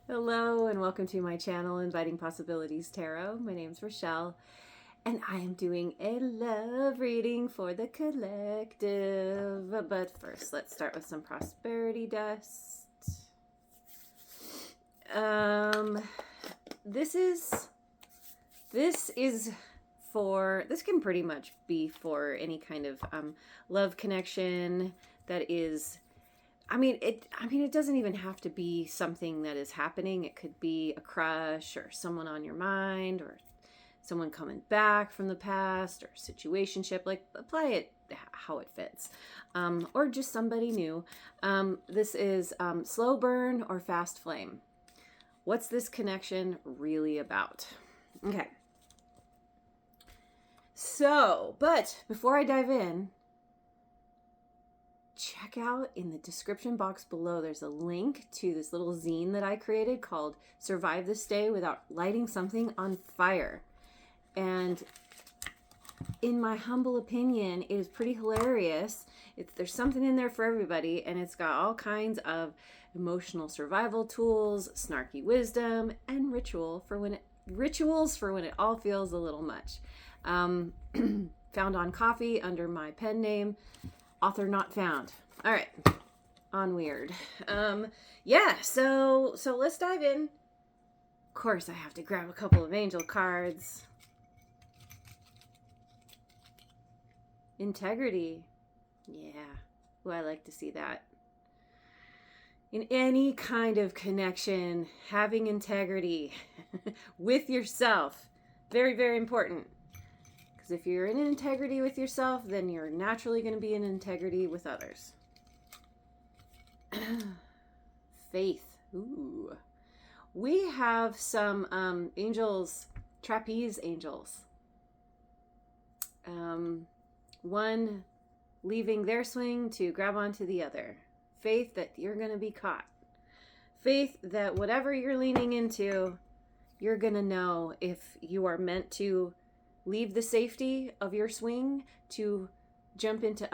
Hello and welcome to my channel, Inviting Possibilities Tarot. My name's Rochelle and I am doing a love reading for the collective. But first, let's start with some prosperity dust. This can pretty much be for any kind of love connection that is. It doesn't even have to be something that is happening. It could be a crush or someone on your mind or someone coming back from the past or situationship. Like, apply it how it fits. Or just somebody new. This is slow burn or fast flame. What's this connection really about? Okay. So, but before I dive in, check out in the description box below. There's a link to this little zine that I created called Survive This Day Without Lighting Something on Fire. And in my humble opinion, it is pretty hilarious. There's something in there for everybody, and it's got all kinds of emotional survival tools, snarky wisdom, and rituals for when it all feels a little much. Found on Ko-fi under my pen name, author not found. All right, on weird. So let's dive in. Of course, I have to grab a couple of angel cards. Integrity. Yeah. Ooh, I like to see that. In any kind of connection, having integrity with yourself. Very, very important. Because if you're in integrity with yourself, then you're naturally going to be in integrity with others. Faith. Ooh. We have some angels, trapeze angels. One leaving their swing to grab onto the other. Faith that you're going to be caught. Faith that whatever you're leaning into, you're going to know if you are meant to leave the safety of your swing to jump into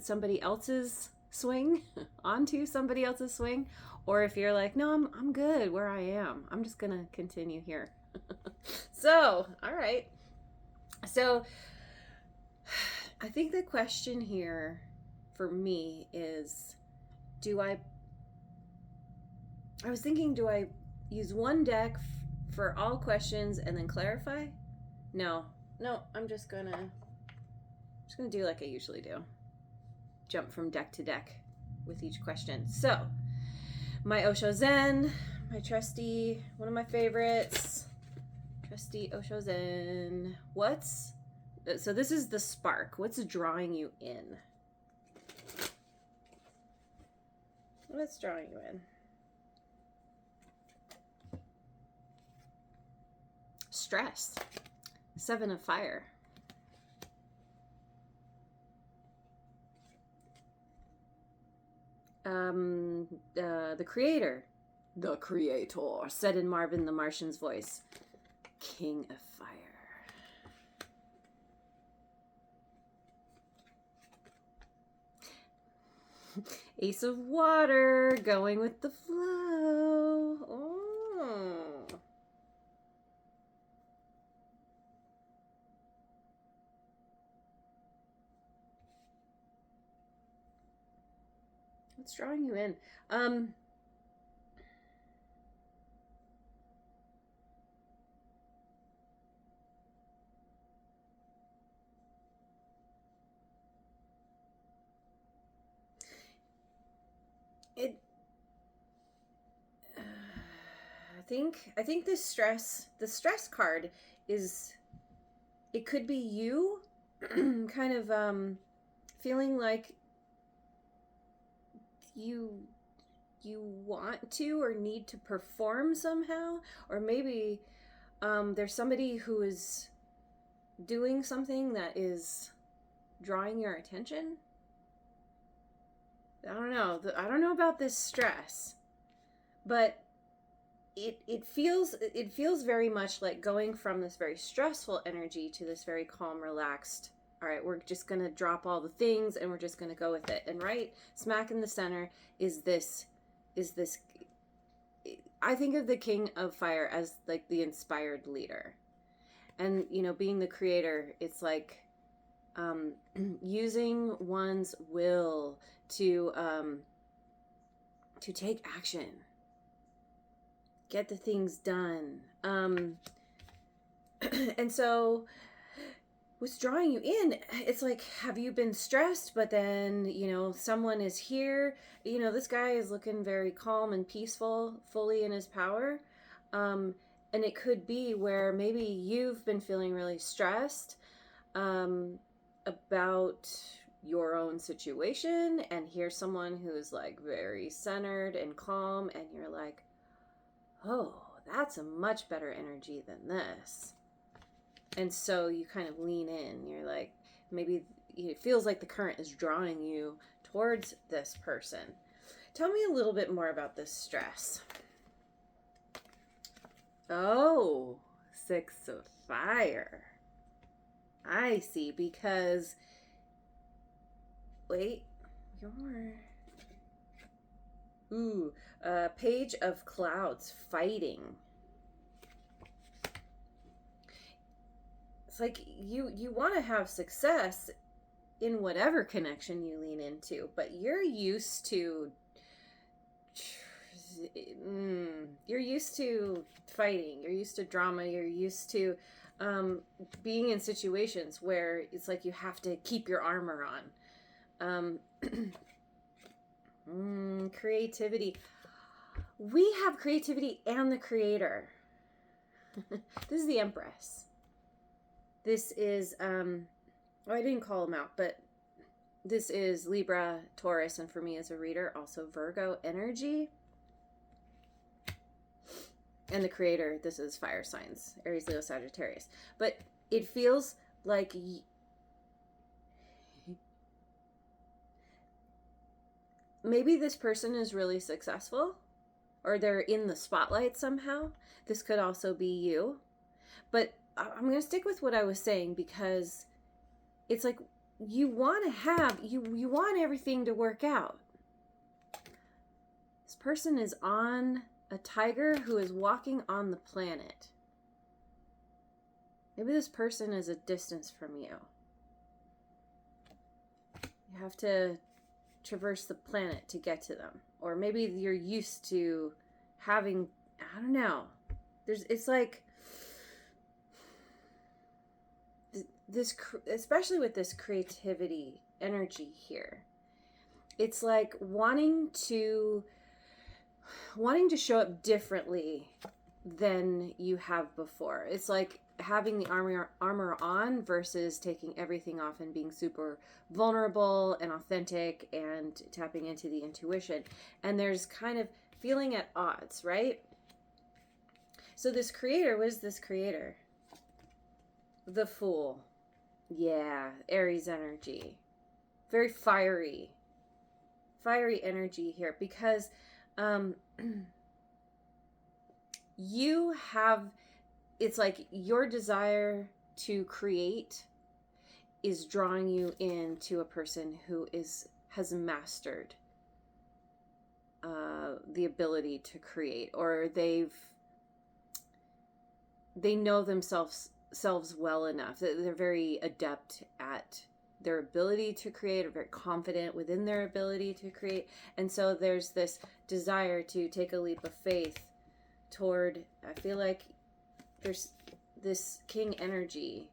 somebody else's swing, onto somebody else's swing, or if you're like, no, I'm good where I am. I'm just going to continue here. So, all right. So, I think the question here for me is, do I was thinking, do I use one deck for all questions and then clarify? No, I'm just gonna do like I usually do. Jump from deck to deck with each question. So, my Osho Zen, my trusty, one of my favorites, trusty Osho Zen. So this is the spark. What's drawing you in? What's drawing you in? Stress. 7 of fire. The creator. The creator, said in Marvin the Martian's voice. King of fire. Ace of water, going with the flow. Oh. What's drawing you in? I think the stress card is, it could be you kind of feeling like you want to or need to perform somehow, or maybe there's somebody who is doing something that is drawing your attention. I don't know about this stress, but it feels very much like going from this very stressful energy to this very calm, relaxed. All right, we're just going to drop all the things and we're just going to go with it. And right smack in the center is this I think of the King of Fire as like the inspired leader. And, you know, being the creator, it's like using one's will to take action, get the things done. And so what's drawing you in, it's like, have you been stressed, but then, you know, someone is here, you know, this guy is looking very calm and peaceful, fully in his power. And it could be where maybe you've been feeling really stressed about your own situation, and here's someone who's like very centered and calm, and you're like, oh, that's a much better energy than this. And so you kind of lean in. You're like, maybe it feels like the current is drawing you towards this person. Tell me a little bit more about this stress. Oh, 6 of Fire. I see, because wait, Page of Clouds, fighting. It's like you want to have success in whatever connection you lean into, but you're used to fighting, you're used to drama, you're used to being in situations where it's like you have to keep your armor on. Creativity. We have creativity and the creator. This is the Empress. This is, I didn't call them out, but this is Libra, Taurus, and for me as a reader, also Virgo energy. And the creator, this is fire signs, Aries, Leo, Sagittarius. But it feels like maybe this person is really successful, or they're in the spotlight somehow. This could also be you. But I'm going to stick with what I was saying, because it's like you want to have, you want everything to work out. This person is on a tiger who is walking on the planet. Maybe this person is a distance from you. You have to traverse the planet to get to them. Or maybe you're used to having, I don't know. It's like this, especially with this creativity energy here. It's like wanting to show up differently than you have before. It's like having the armor on versus taking everything off and being super vulnerable and authentic and tapping into the intuition. And there's kind of feeling at odds, right? So this creator, what is this creator? The Fool. Yeah, Aries energy. Very fiery. Fiery energy here, because you have, it's like your desire to create is drawing you into a person who has mastered the ability to create, or they know themselves well enough that they're very adept at their ability to create, or very confident within their ability to create. And so there's this desire to take a leap of faith toward, I feel like there's this king energy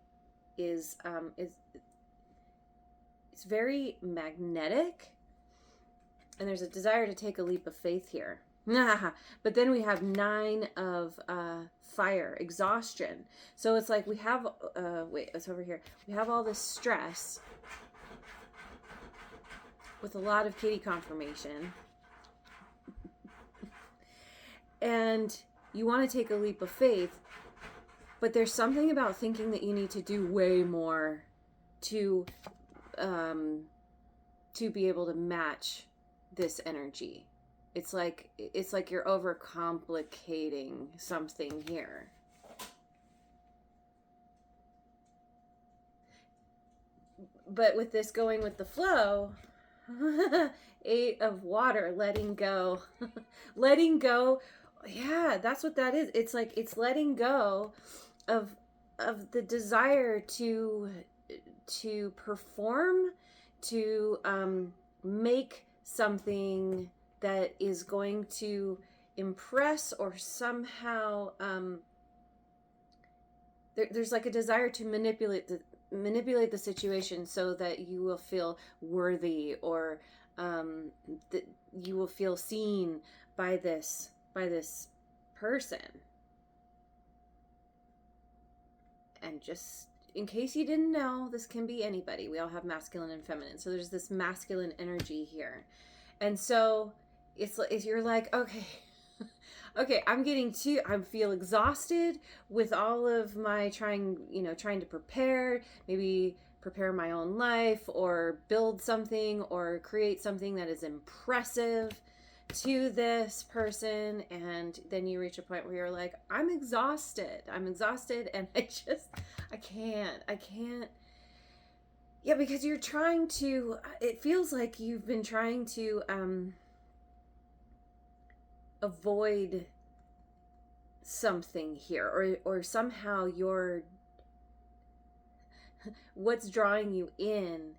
is it's very magnetic, and there's a desire to take a leap of faith here. But then we have 9 of fire, exhaustion. So it's like we have, wait, it's over here. We have all this stress with a lot of kitty confirmation. And you want to take a leap of faith, but there's something about thinking that you need to do way more to be able to match this energy. It's like you're overcomplicating something here. But with this going with the flow, 8 of water, letting go. Letting go Yeah, that's what that is. It's like it's letting go of the desire to perform, to make something that is going to impress or somehow there's like a desire to manipulate the situation so that you will feel worthy, or that you will feel seen by this person. And just in case you didn't know, this can be anybody. We all have masculine and feminine. So there's this masculine energy here. And so it's like you're like, okay, okay, I feel exhausted with all of my trying to prepare, maybe prepare my own life or build something or create something that is impressive to this person. And then you reach a point where you're like, I'm exhausted, and I can't. Yeah, because you're trying to, it feels like you've been trying to avoid something here, or somehow you're what's drawing you in.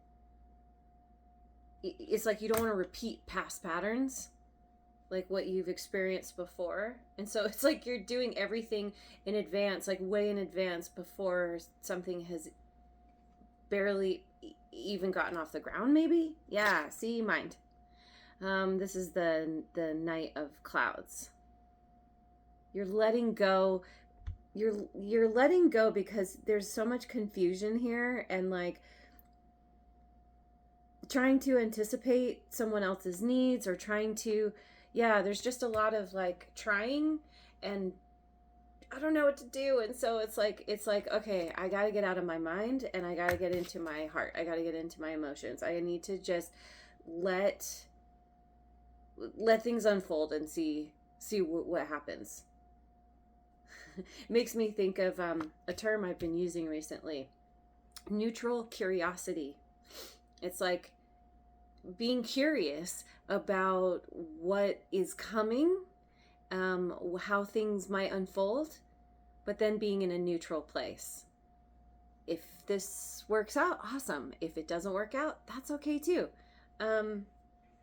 It's like you don't want to repeat past patterns, like what you've experienced before. And so it's like you're doing everything in advance, like way in advance, before something has barely even gotten off the ground, maybe. Yeah, see, mind. This is the Knight of Clouds. You're letting go. You're letting go because there's so much confusion here, and like trying to anticipate someone else's needs, or trying to, yeah, there's just a lot of like trying, and I don't know what to do. And so it's like okay, I got to get out of my mind and I got to get into my heart. I got to get into my emotions. I need to just let things unfold and see what happens. Makes me think of a term I've been using recently: neutral curiosity. It's like being curious about what is coming, how things might unfold, but then being in a neutral place. If this works out, awesome. If it doesn't work out, that's okay too.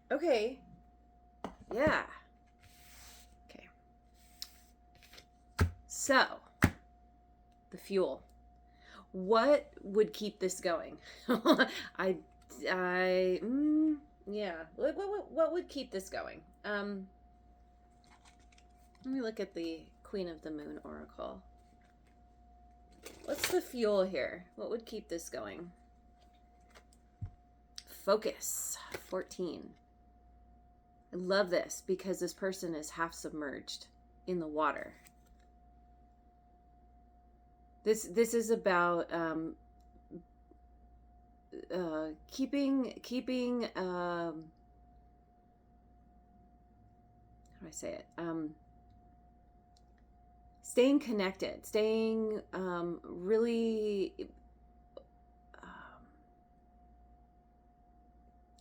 Okay. Yeah. Okay. So, the fuel. What would keep this going? Yeah. What would keep this going? Let me look at the Queen of the Moon Oracle. What's the fuel here? What would keep this going? Focus. 14. I love this because this person is half submerged in the water. This is about keeping how do I say it? Staying connected, staying really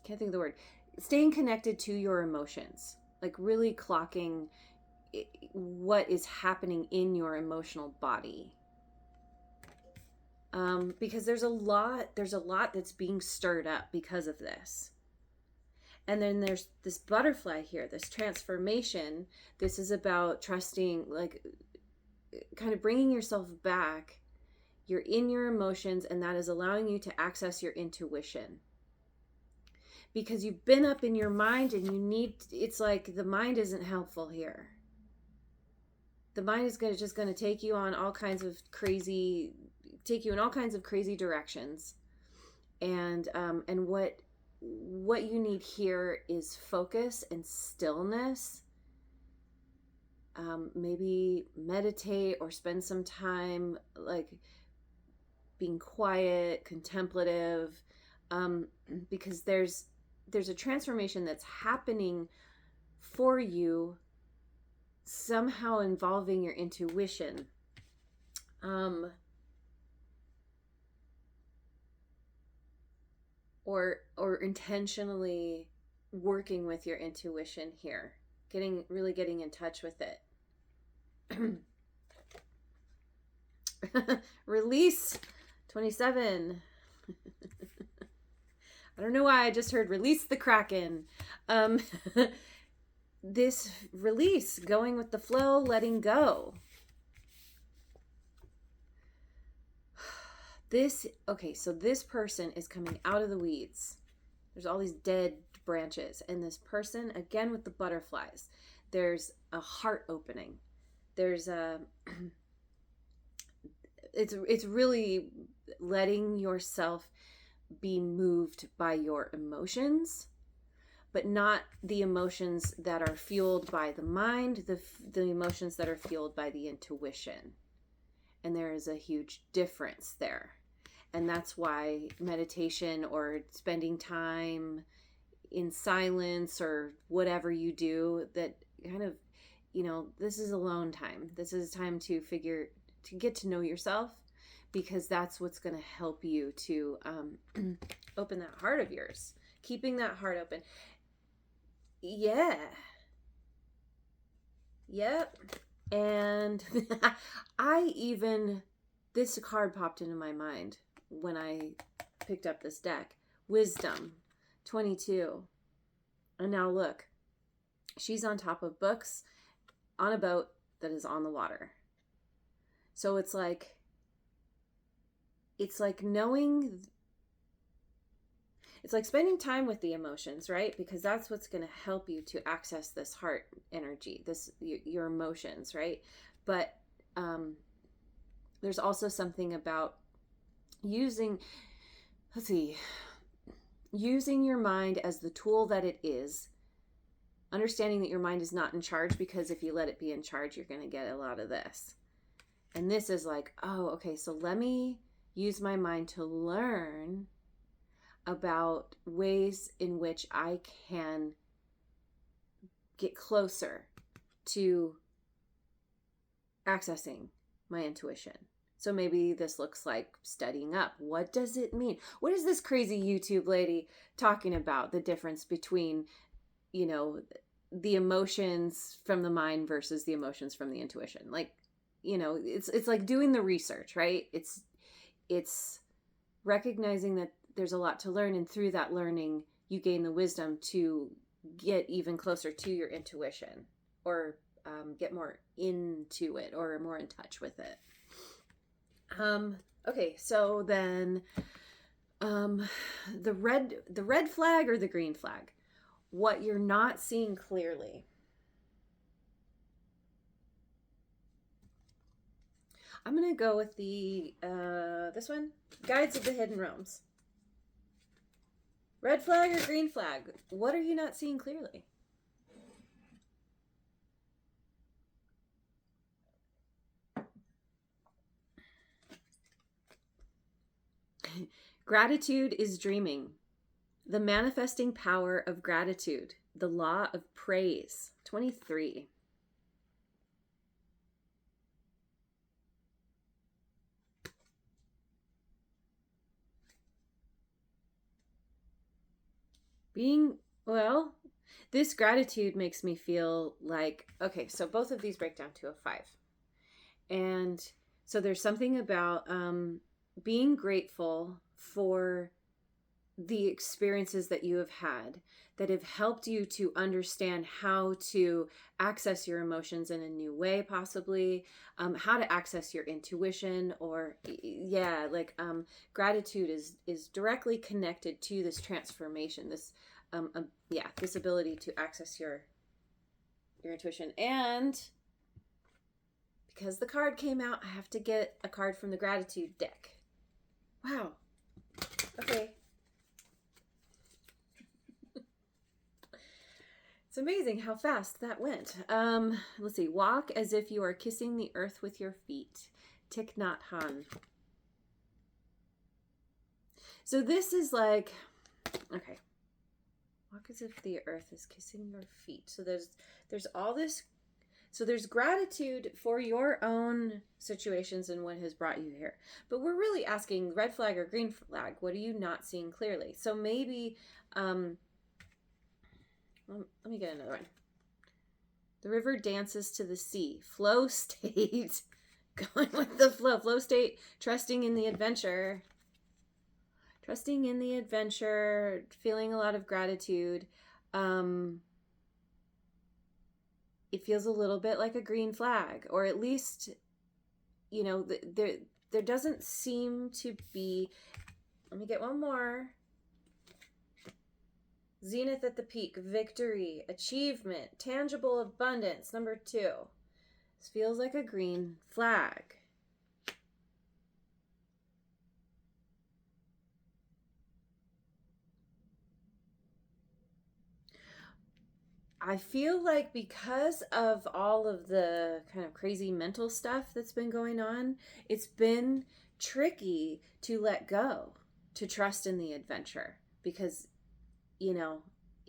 can't think of the word. Staying connected to your emotions, like really clocking what is happening in your emotional body. Because there's a lot that's being stirred up because of this. And then there's this butterfly here, this transformation. This is about trusting, like kind of bringing yourself back. You're in your emotions, and that is allowing you to access your intuition. Because you've been up in your mind, and it's like the mind isn't helpful here. The mind is just going to take you in all kinds of crazy directions. And what you need here is focus and stillness. Maybe meditate or spend some time like being quiet, contemplative, because there's a transformation that's happening for you, somehow involving your intuition. Or intentionally working with your intuition here, getting in touch with it. Release 27. I don't know why I just heard release the Kraken. This release, going with the flow, letting go. So this person is coming out of the weeds. There's all these dead branches. And this person, again with the butterflies, there's a heart opening. There's a... It's really letting yourself be moved by your emotions, but not the emotions that are fueled by the mind, the emotions that are fueled by the intuition. And there is a huge difference there. And that's why meditation or spending time in silence or whatever you do, that kind of, this is alone time. This is time to get to know yourself, because that's what's going to help you to open that heart of yours, keeping that heart open. Yeah. Yep. And this card popped into my mind when I picked up this deck. Wisdom 22. And now look, she's on top of books on a boat that is on the water. So it's like knowing, it's like spending time with the emotions, right? Because that's what's going to help you to access this heart energy, your emotions, right? But there's also something about using your mind as the tool that it is, understanding that your mind is not in charge, because if you let it be in charge, you're going to get a lot of this. And this is like, oh, okay, so let me use my mind to learn about ways in which I can get closer to accessing my intuition. So maybe this looks like studying up. What does it mean? What is this crazy YouTube lady talking about? The difference between, the emotions from the mind versus the emotions from the intuition. Like, it's like doing the research, right? It's recognizing that there's a lot to learn, and through that learning, you gain the wisdom to get even closer to your intuition, or get more into it, or more in touch with it. Okay, so then the red flag or the green flag, what you're not seeing clearly. I'm going to go with this one, Guides of the Hidden Realms. Red flag or green flag? What are you not seeing clearly? Gratitude is dreaming. The manifesting power of gratitude. The law of praise. 23. This gratitude makes me feel like, okay, so both of these break down to a 5. And so there's something about being grateful for the experiences that you have had that have helped you to understand how to access your emotions in a new way, possibly how to access your intuition, or gratitude is directly connected to this transformation, this this ability to access your intuition. And because the card came out, I have to get a card from the gratitude deck. Wow. Okay. It's amazing how fast that went. Let's see. Walk as if you are kissing the earth with your feet. Thich Nhat Hanh. So this is like, okay. Walk as if the earth is kissing your feet. So there's all this. So there's gratitude for your own situations and what has brought you here. But we're really asking, red flag or green flag, what are you not seeing clearly? So maybe, let me get another one. The river dances to the sea. Flow state. Going with the flow. Flow state, trusting in the adventure. Trusting in the adventure, feeling a lot of gratitude. It feels a little bit like a green flag, or at least, there doesn't seem to be. Let me get one more. Zenith at the peak, victory, achievement, tangible abundance. Number 2. This feels like a green flag. I feel like because of all of the kind of crazy mental stuff that's been going on, it's been tricky to let go, to trust in the adventure. Because,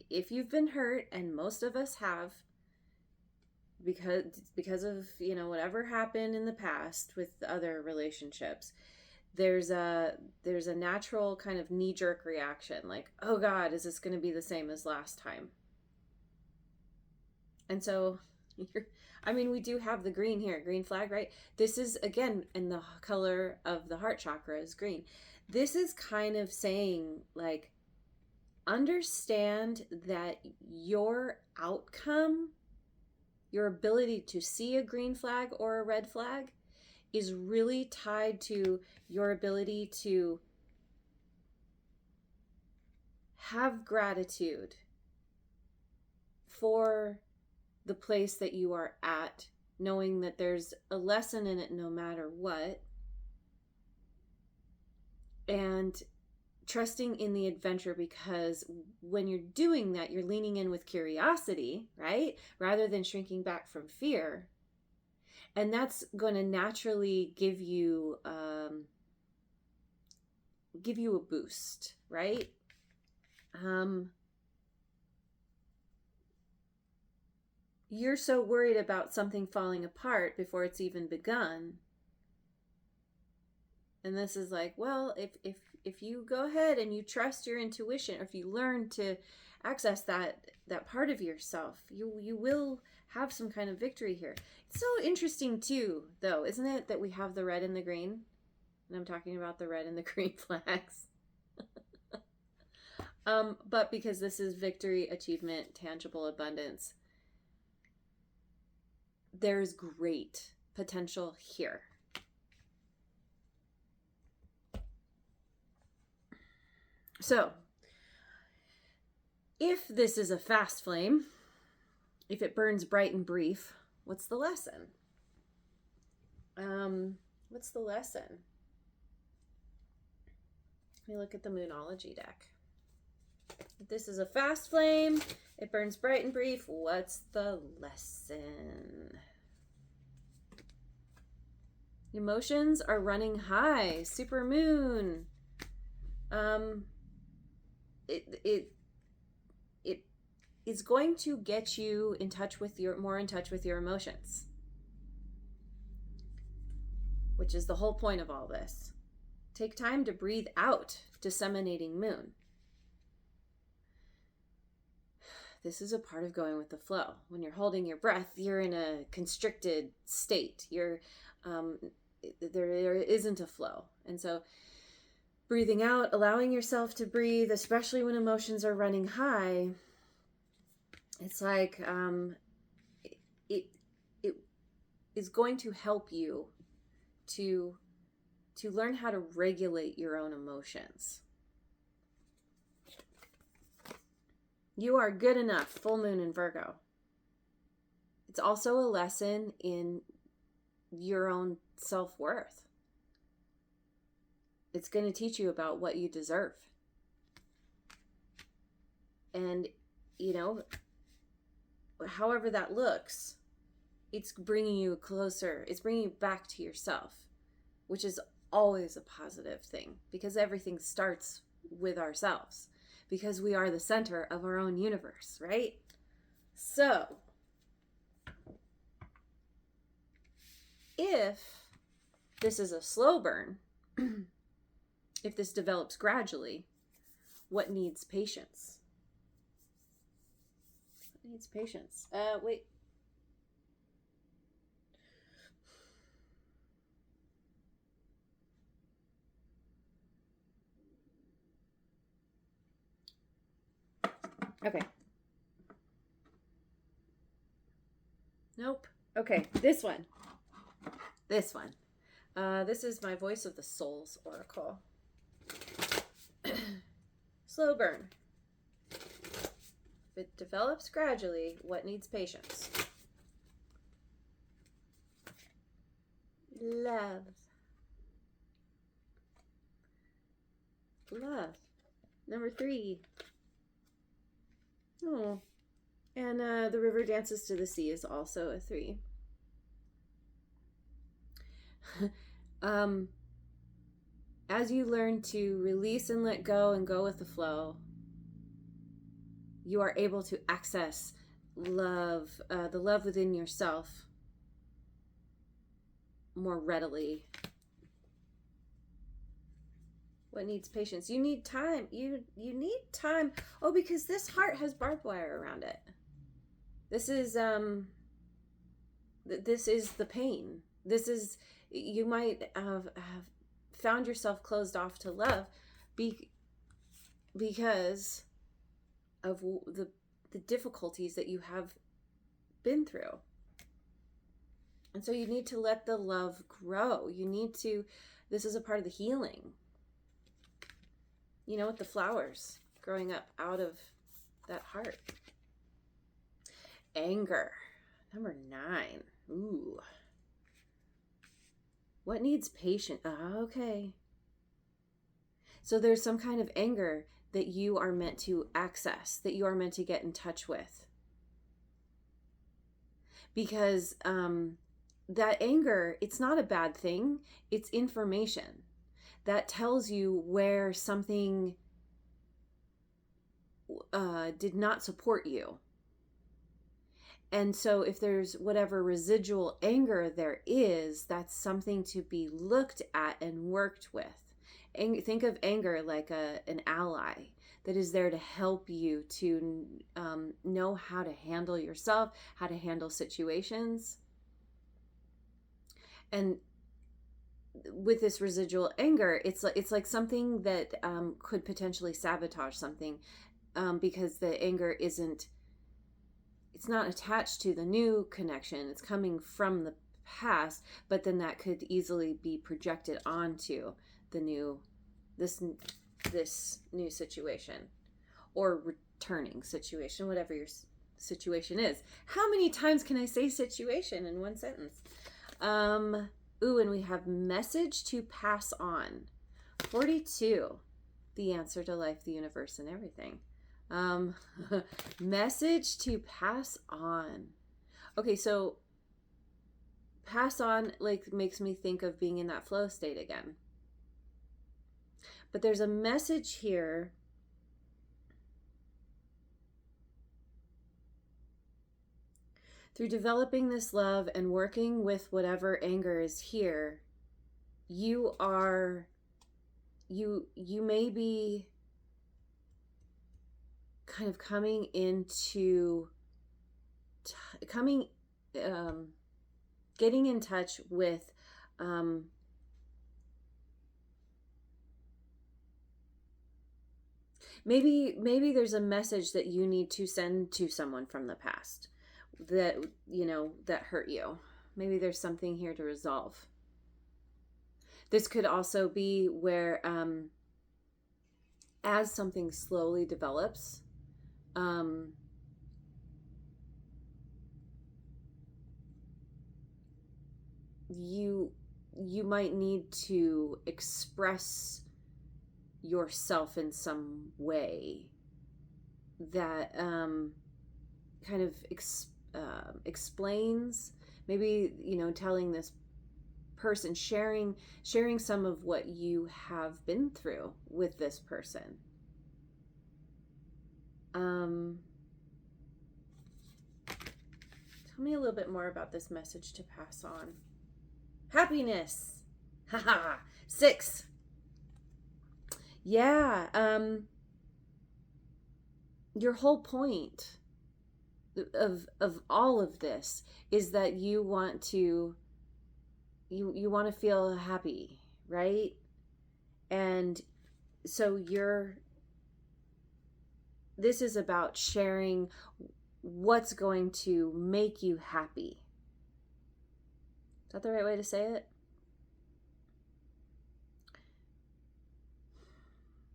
if you've been hurt, and most of us have, because of, whatever happened in the past with other relationships, there's a natural kind of knee-jerk reaction, like, oh God, is this going to be the same as last time? And so, we do have the green here, green flag, right? This is, again, in the color of the heart chakra is green. This is kind of saying, like, understand that your outcome, your ability to see a green flag or a red flag, is really tied to your ability to have gratitude for the place that you are at, knowing that there's a lesson in it no matter what, and trusting in the adventure, because when you're doing that, you're leaning in with curiosity, right? Rather than shrinking back from fear. And that's going to naturally give you a boost, right? You're so worried about something falling apart before it's even begun. And this is like, well, if you go ahead and you trust your intuition, or if you learn to access that part of yourself, you will have some kind of victory here. It's so interesting too, though, isn't it, that we have the red and the green? And I'm talking about the red and the green flags. But because this is victory, achievement, tangible abundance, there's great potential here. So, if this is a fast flame, if it burns bright and brief, what's the lesson? What's the lesson? Let me look at the Moonology deck. If this is a fast flame, it burns bright and brief, what's the lesson? Emotions are running high. Super moon. It is going to get you more in touch with your emotions, which is the whole point of all this. Take time to breathe out, disseminating moon. This is a part of going with the flow. When you're holding your breath, you're in a constricted state. There isn't a flow. And so breathing out, allowing yourself to breathe, especially when emotions are running high, it's like it is going to help you to learn how to regulate your own emotions. You are good enough, full moon in Virgo. It's also a lesson in your own self-worth. It's going to teach you about what you deserve. And, however that looks, it's bringing you closer. It's bringing you back to yourself, which is always a positive thing, because everything starts with ourselves, because we are the center of our own universe, right? So, if this is a slow burn, if this develops gradually, what needs patience? What needs patience? Wait. Okay. Nope. Okay, this one. This one. This is my Voice of the Souls oracle. Slow burn. If it develops gradually, what needs patience? Love. Love. Number 3. Oh. And the river dances to the sea is also a 3. As you learn to release and let go and go with the flow, you are able to access love, the love within yourself more readily. What needs patience? You need time. You need time. Oh, because this heart has barbed wire around it. This is the pain. This is, you might have found yourself closed off to love because of the difficulties that you have been through. And so you need to let the love grow. You need to, this is a part of the healing. You know, with the flowers growing up out of that heart. Anger. Number 9. Ooh. What needs patience? Okay. So there's some kind of anger that you are meant to access, that you are meant to get in touch with. Because that anger, it's not a bad thing. It's information that tells you where something did not support you. And so if there's whatever residual anger there is, that's something to be looked at and worked with. Think of anger like an ally that is there to help you to know how to handle yourself, how to handle situations. And with this residual anger, it's like something that could potentially sabotage something because the anger isn't, it's not attached to the new connection. It's coming from the past, but then that could easily be projected onto the new, this new situation or returning situation, whatever your situation is. How many times can I say situation in one sentence? Ooh, and we have message to pass on. 42, the answer to life, the universe, and everything. Message to pass on. Okay, so pass on like makes me think of being in that flow state again. But there's a message here through developing this love and working with whatever anger is here. You may be kind of coming into getting in touch with maybe there's a message that you need to send to someone from the past that, you know, that hurt you. Maybe there's something here to resolve. This could also be where as something slowly develops, you might need to express yourself in some way that kind of explains, maybe, you know, telling this person, sharing some of what you have been through with this person. Tell me a little bit more about this message to pass on. Happiness. Haha. 6. Yeah. Your whole point of all of this is that you want to feel happy, right? And so you're this is about sharing what's going to make you happy. Is that the right way to say it?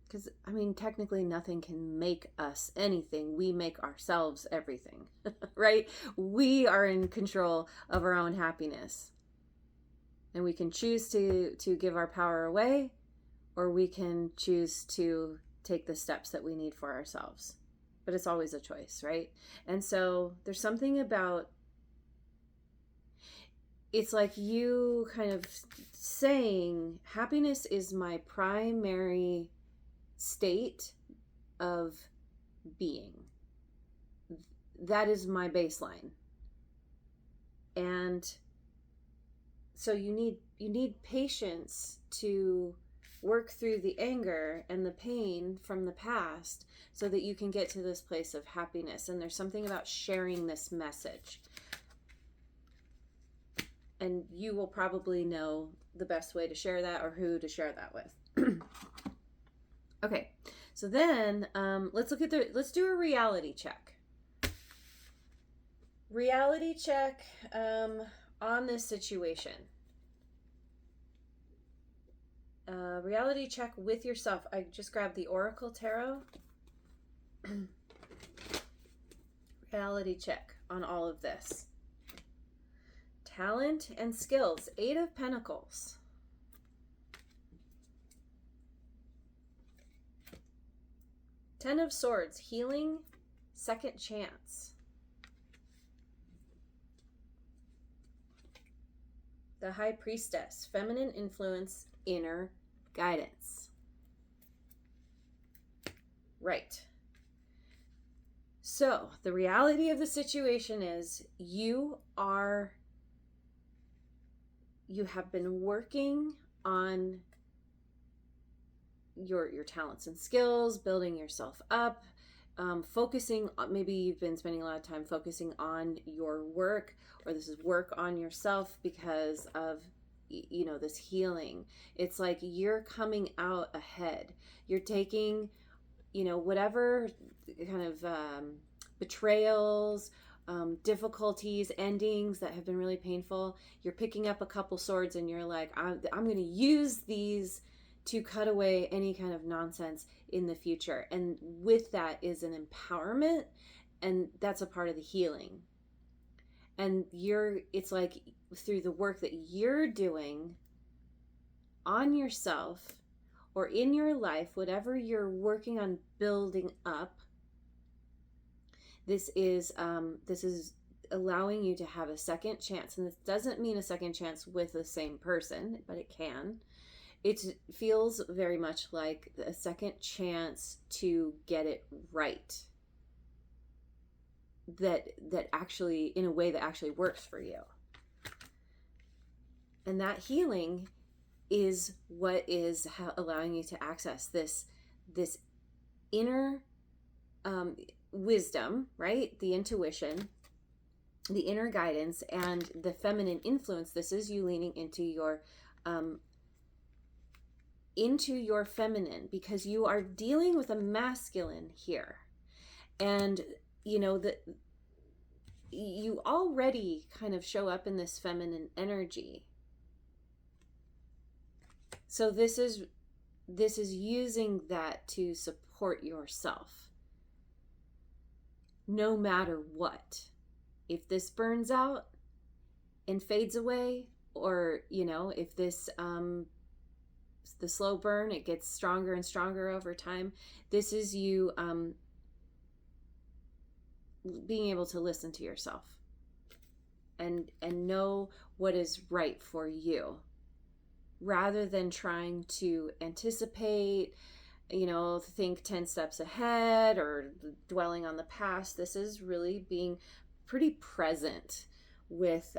Because, I mean, technically nothing can make us anything. We make ourselves everything, right? We are in control of our own happiness. And we can choose to give our power away, or we can choose to take the steps that we need for ourselves. But it's always a choice, right? And so there's something about, it's like you kind of saying, happiness is my primary state of being. That is my baseline. And so you need patience to work through the anger and the pain from the past so that you can get to this place of happiness. And there's something about sharing this message. And you will probably know the best way to share that or who to share that with. Okay, so then let's do a reality check. Reality check on this situation. Reality check with yourself. I just grabbed the Oracle Tarot. Reality check on all of this. Talent and skills. 8 of Pentacles. Ten of Swords. Healing. Second chance. The High Priestess. Feminine influence. Inner guidance. Right. So the reality of the situation is you have been working on your talents and skills, building yourself up, focusing on, maybe you've been spending a lot of time focusing on your work, or this is work on yourself because of this healing. It's like you're coming out ahead. You're taking whatever kind of betrayals, difficulties, endings that have been really painful. You're picking up a couple swords and you're like, I'm going to use these to cut away any kind of nonsense in the future. And with that is an empowerment, and that's a part of the healing. And it's like through the work that you're doing on yourself or in your life, whatever you're working on building up, this is allowing you to have a second chance. And this doesn't mean a second chance with the same person, but it can. It feels very much like a second chance to get it right. That actually, in a way that actually works for you. And that healing is what is allowing you to access this inner wisdom, right? The intuition, the inner guidance, and the feminine influence. This is you leaning into your feminine, because you are dealing with a masculine here. And that you already kind of show up in this feminine energy. So this is using that to support yourself. No matter what. If this burns out and fades away, or if this the slow burn, it gets stronger and stronger over time. This is you being able to listen to yourself and know what is right for you, rather than trying to anticipate, think 10 steps ahead or dwelling on the past. This is really being pretty present with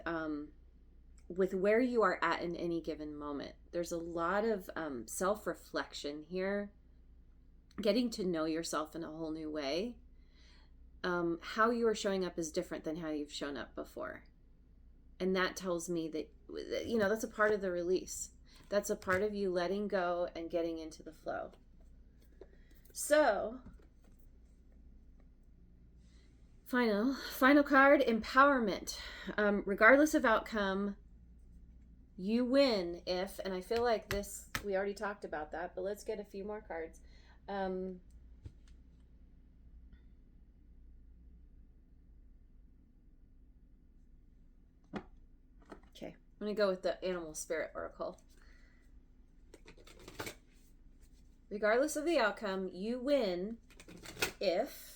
where you are at in any given moment. There's a lot of self-reflection here, getting to know yourself in a whole new way. How you are showing up is different than how you've shown up before. And that tells me that, that's a part of the release. That's a part of you letting go and getting into the flow. So Final card, empowerment. Regardless of outcome, you win if, and I feel like this, we already talked about that, but let's get a few more cards. Okay, I'm going to go with the Animal Spirit Oracle. Regardless of the outcome, you win if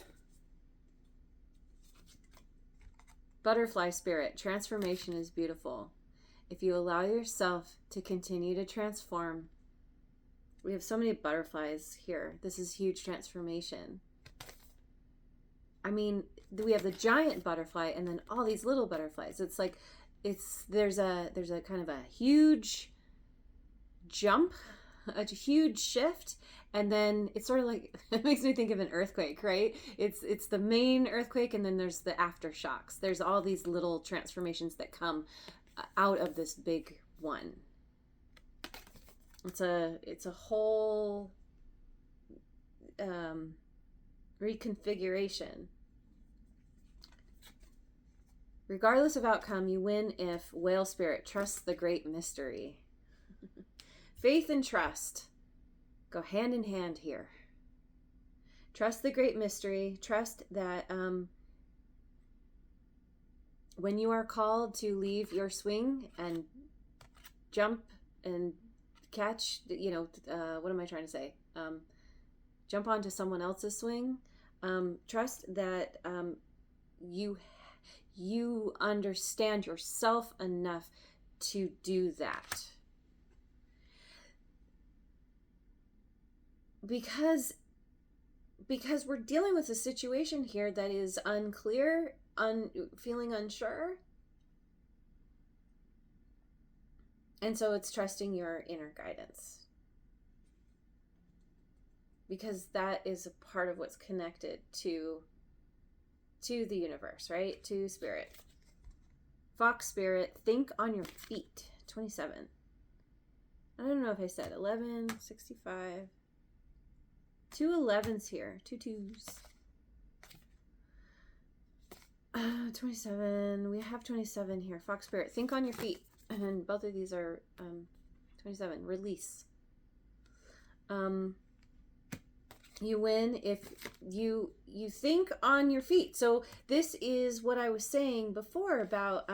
Butterfly Spirit, transformation is beautiful. If you allow yourself to continue to transform, we have so many butterflies here. This is huge transformation. I mean, we have the giant butterfly and then all these little butterflies. It's like there's a kind of a huge jump, a huge shift, and then it's sort of like, it makes me think of an earthquake, right? It's the main earthquake, and then there's the aftershocks. There's all these little transformations that come out of this big one. It's a whole reconfiguration. Regardless of outcome, you win if Whale Spirit trusts the great mystery. Faith and trust go hand in hand here. Trust the great mystery. Trust that when you are called to leave your swing and jump and catch, what am I trying to say? Jump onto someone else's swing. Trust that you understand yourself enough to do that. Because we're dealing with a situation here that is unclear, feeling unsure. And so it's trusting your inner guidance. Because that is a part of what's connected to the universe, right? To spirit. Fox Spirit, think on your feet. 27. I don't know if I said 11, 65. 2 11s here. 2 2s. 27. We have 27 here. Fox Spirit, think on your feet. And both of these are 27. Release. You win if you think on your feet. So this is what I was saying before about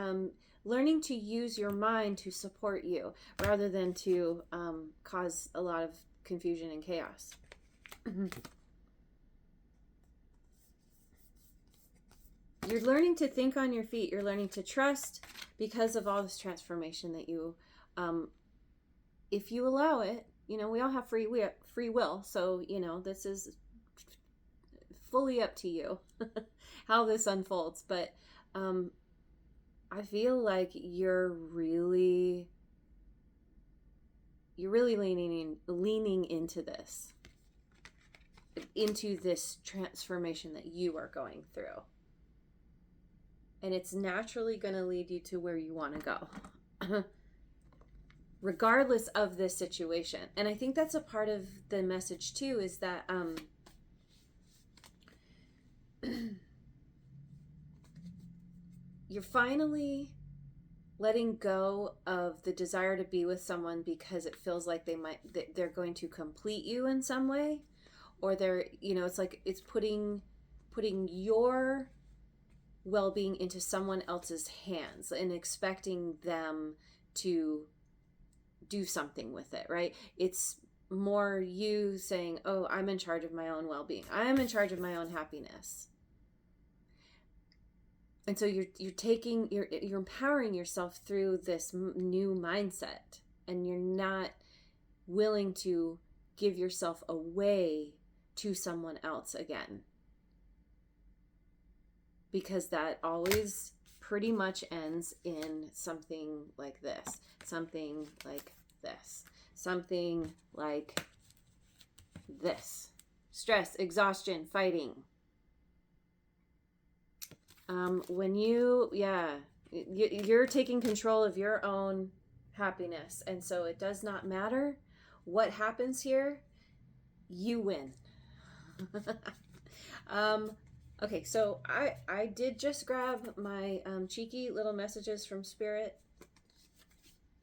learning to use your mind to support you rather than to cause a lot of confusion and chaos. You're learning to think on your feet. You're learning to trust because of all this transformation that you, if you allow it, we all have free will. So, this is fully up to you how this unfolds. But I feel like you're really leaning into this transformation that you are going through. And it's naturally going to lead you to where you want to go. Regardless of this situation. And I think that's a part of the message too, is that you're finally letting go of the desire to be with someone because it feels like they're going to complete you in some way, or they're, it's like it's putting your well-being into someone else's hands and expecting them to do something with it, right? It's more you saying, oh, I'm in charge of my own well-being. I am in charge of my own happiness. And so you're empowering yourself through this new mindset, and you're not willing to give yourself away to someone else again. Because that always pretty much ends in something like this, something like this, something like this. Stress, exhaustion, fighting. When you're taking control of your own happiness, and so it does not matter what happens here, you win. Okay, so I did just grab my cheeky little messages from Spirit.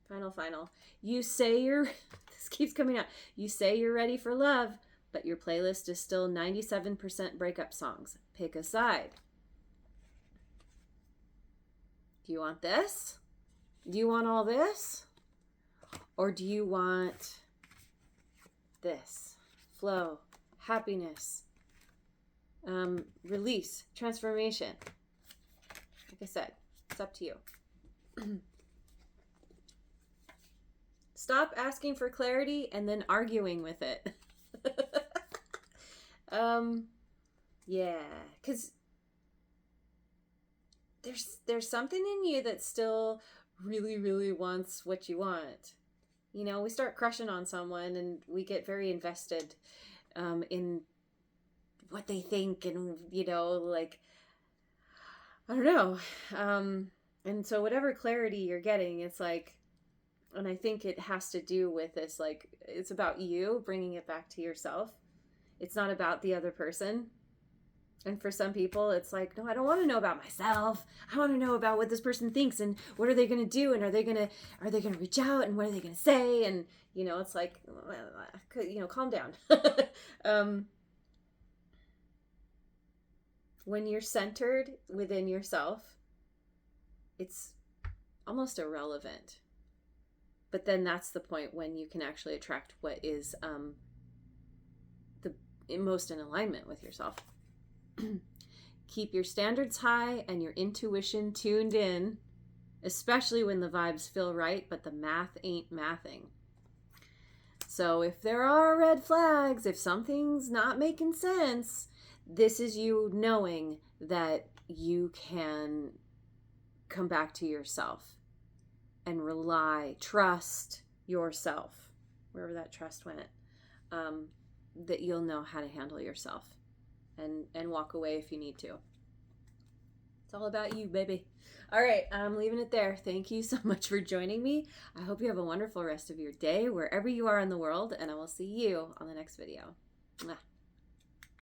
Final. You say you're, this keeps coming out. You say you're ready for love, but your playlist is still 97% breakup songs. Pick a side. Do you want this? Do you want all this? Or do you want this? Flow, happiness, release, transformation. Like I said, it's up to you. Stop asking for clarity and then arguing with it. Yeah, because there's something in you that still really, really wants what you want. You know, we start crushing on someone and we get very invested in what they think, and, you know, like, I don't know. And so whatever clarity you're getting, it's like, and I think it has to do with this, like, it's about you bringing it back to yourself. It's not about the other person. And for some people, it's like, no, I don't want to know about myself. I want to know about what this person thinks and what are they going to do, and are they going to reach out, and what are they going to say? And, you know, it's like, you know, calm down. When you're centered within yourself, it's almost irrelevant. But then that's the point when you can actually attract what is the most in alignment with yourself. Keep your standards high and your intuition tuned in, especially when the vibes feel right, but the math ain't mathing. So if there are red flags, if something's not making sense, this is you knowing that you can come back to yourself and trust yourself, wherever that trust went, that you'll know how to handle yourself and walk away if you need to. It's all about you, baby. All right, I'm leaving it there. Thank you so much for joining me. I hope you have a wonderful rest of your day, wherever you are in the world, and I will see you on the next video. Mwah.